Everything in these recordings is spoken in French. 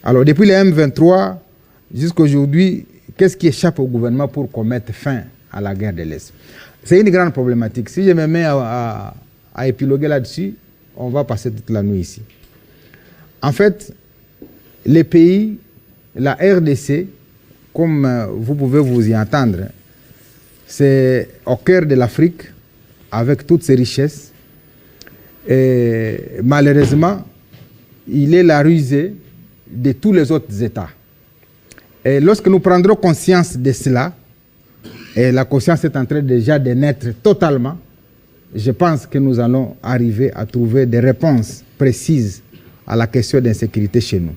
Alors, depuis les M23 jusqu'à aujourd'hui, qu'est-ce qui échappe au gouvernement pour qu'on mette fin à la guerre de l'Est? C'est une grande problématique. Si je me mets à épiloguer là-dessus, on va passer toute la nuit ici. En fait, les pays, la RDC, comme vous pouvez vous y entendre, c'est au cœur de l'Afrique, avec toutes ses richesses. Et malheureusement, il est la rusée de tous les autres États. Et lorsque nous prendrons conscience de cela, et la conscience est en train déjà de naître totalement, je pense que nous allons arriver à trouver des réponses précises à la question d'insécurité chez nous.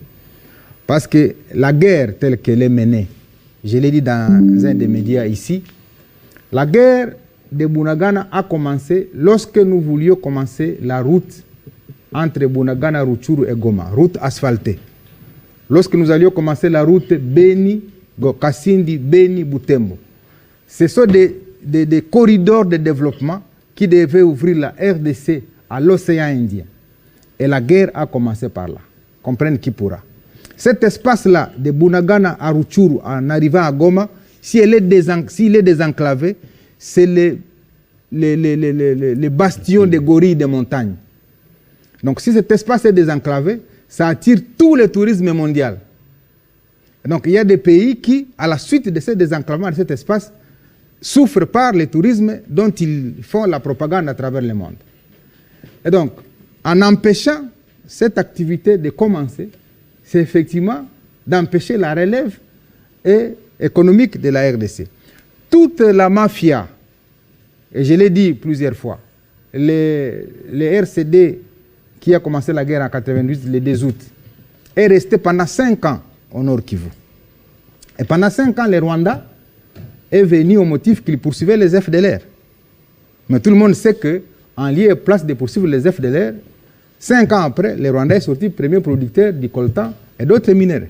Parce que la guerre telle qu'elle est menée, je l'ai dit dans un des médias ici, la guerre de Bunagana a commencé lorsque nous voulions commencer la route entre Bunagana, Rutshuru et Goma, route asphaltée. Lorsque nous allions commencer la route Beni, Kasindi, Beni, Butembo. Ce sont des corridors de développement qui devaient ouvrir la RDC à l'océan Indien. Et la guerre a commencé par là. Comprenne qui pourra. Cet espace-là, de Bunagana à Rutshuru, en arrivant à Goma, s'il est désenclavé, c'est les bastions des gorilles des montagnes. Donc si cet espace est désenclavé, ça attire tout le tourisme mondial. Donc il y a des pays qui, à la suite de ce désenclavement de cet espace, souffrent par le tourisme dont ils font la propagande à travers le monde. Et donc, en empêchant cette activité de commencer, c'est effectivement d'empêcher la relève économique de la RDC. Toute la mafia, et je l'ai dit plusieurs fois, les RCD qui a commencé la guerre en 1998, le 2 août, est resté pendant 5 ans au Nord Kivu. Et pendant 5 ans, le Rwanda est venu au motif qu'il poursuivait les FDLR. Mais tout le monde sait qu'en lieu et place de poursuivre les FDLR, 5 ans après, le Rwanda est sorti premier producteur du coltan et d'autres minéraux.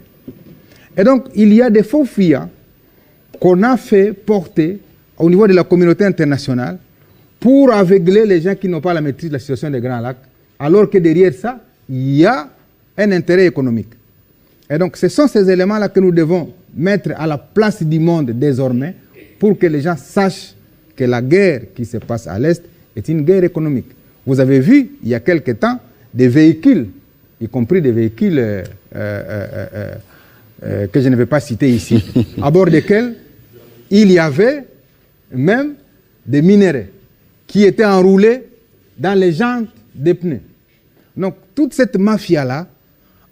Et donc, il y a des faux fuyants qu'on a fait porter au niveau de la communauté internationale pour aveugler les gens qui n'ont pas la maîtrise de la situation des Grands Lacs, alors que derrière ça, il y a un intérêt économique. Et donc, ce sont ces éléments-là que nous devons mettre à la place du monde désormais pour que les gens sachent que la guerre qui se passe à l'Est est une guerre économique. Vous avez vu, il y a quelque temps, des véhicules, y compris des véhicules que je ne vais pas citer ici, à bord desquels il y avait même des minéraux qui étaient enroulés dans les jantes des pneus. Donc, toute cette mafia-là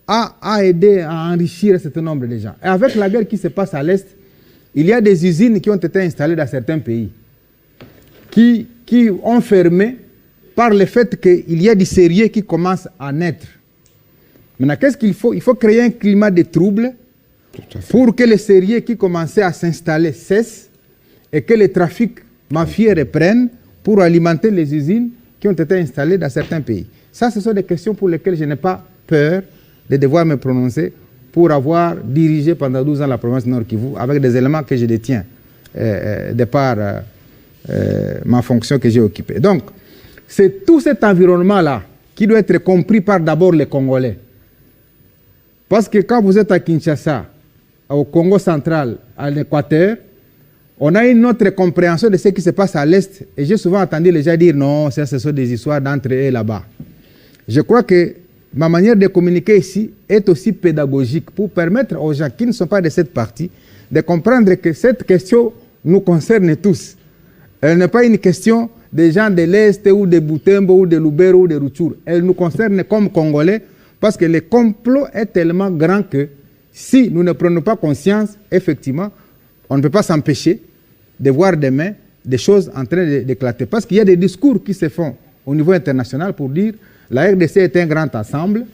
a aidé à enrichir un certain nombre de gens. Et avec la guerre qui se passe à l'Est, il y a des usines qui ont été installées dans certains pays, qui ont fermé par le fait qu'il y a des sérieux qui commencent à naître. Maintenant, qu'est-ce qu'il faut? Il faut créer un climat de trouble pour que les sérieux qui commençaient à s'installer cessent et que les trafics mafieux reprennent pour alimenter les usines qui ont été installées dans certains pays. Ça, ce sont des questions pour lesquelles je n'ai pas peur de devoir me prononcer pour avoir dirigé pendant 12 ans la province Nord Kivu avec des éléments que je détiens de par ma fonction que j'ai occupée. Donc, c'est tout cet environnement-là qui doit être compris par d'abord les Congolais. Parce que quand vous êtes à Kinshasa, au Congo central, à l'Équateur, on a une autre compréhension de ce qui se passe à l'Est. Et j'ai souvent entendu les gens dire non, ça, ce sont des histoires d'entre eux là-bas. Je crois que ma manière de communiquer ici est aussi pédagogique pour permettre aux gens qui ne sont pas de cette partie de comprendre que cette question nous concerne tous. Elle n'est pas une question des gens de l'Est ou de Butembo ou de Lubero ou de Rutshuru. Elle nous concerne comme Congolais parce que le complot est tellement grand que si nous ne prenons pas conscience, effectivement, on ne peut pas s'empêcher de voir demain des choses en train d'éclater. Parce qu'il y a des discours qui se font au niveau international pour dire la RDC est un grand ensemble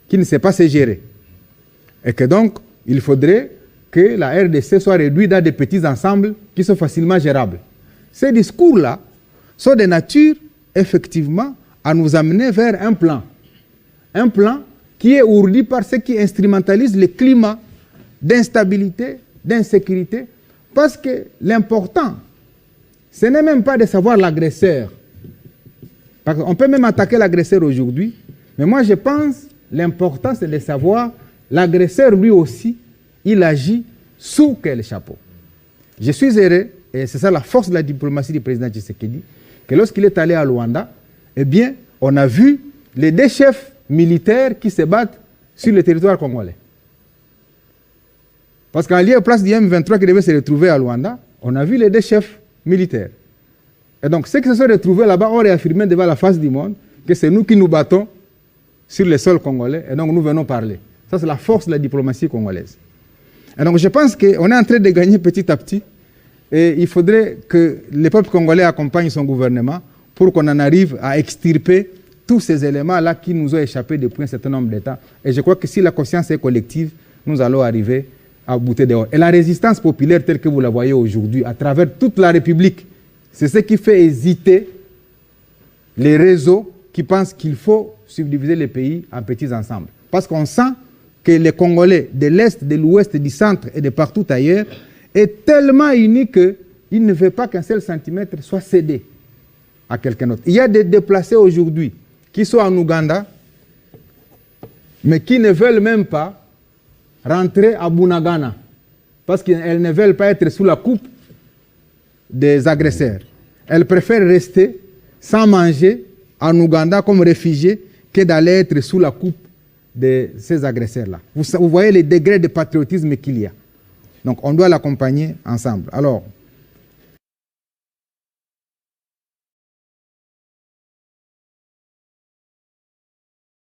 qui ne sait pas se gérer. Et que donc, il faudrait que la RDC soit réduite dans des petits ensembles qui sont facilement gérables. Ces discours-là sont de nature, effectivement, à nous amener vers un plan. Un plan qui est ourdi par ceux qui instrumentalisent le climat d'instabilité, d'insécurité, parce que l'important, ce n'est même pas de savoir l'agresseur. On peut même attaquer l'agresseur aujourd'hui, mais moi je pense l'important c'est de savoir l'agresseur lui aussi, il agit sous quel chapeau? Je suis heureux, et c'est ça la force de la diplomatie du président Tshisekedi, que lorsqu'il est allé à Luanda, eh bien, on a vu les 2 chefs militaires qui se battent sur le territoire congolais. Parce qu'en lieu et place du M23 qui devait se retrouver à Luanda, on a vu les 2 chefs militaires. Et donc, ceux qui se sont retrouvés là-bas ont réaffirmé devant la face du monde que c'est nous qui nous battons sur le sol congolais, et donc nous venons parler. Ça, c'est la force de la diplomatie congolaise. Et donc, je pense qu'on est en train de gagner petit à petit, et il faudrait que le peuple congolais accompagne son gouvernement pour qu'on en arrive à extirper tous ces éléments-là qui nous ont échappé depuis un certain nombre d'États. Et je crois que si la conscience est collective, nous allons arriver à bouter dehors. Et la résistance populaire telle que vous la voyez aujourd'hui, à travers toute la République, c'est ce qui fait hésiter les réseaux qui pensent qu'il faut subdiviser le pays en petits ensembles. Parce qu'on sent que les Congolais de l'Est, de l'Ouest, du Centre et de partout ailleurs est tellement unis qu'il ne veut pas qu'un seul centimètre soit cédé à quelqu'un d'autre. Il y a des déplacés aujourd'hui qui sont en Ouganda, mais qui ne veulent même pas rentrer à Bunagana, parce qu'elles ne veulent pas être sous la coupe des agresseurs. Elles préfèrent rester sans manger en Ouganda comme réfugiés que d'aller être sous la coupe de ces agresseurs-là. Vous voyez les degrés de patriotisme qu'il y a. Donc on doit l'accompagner ensemble. Alors,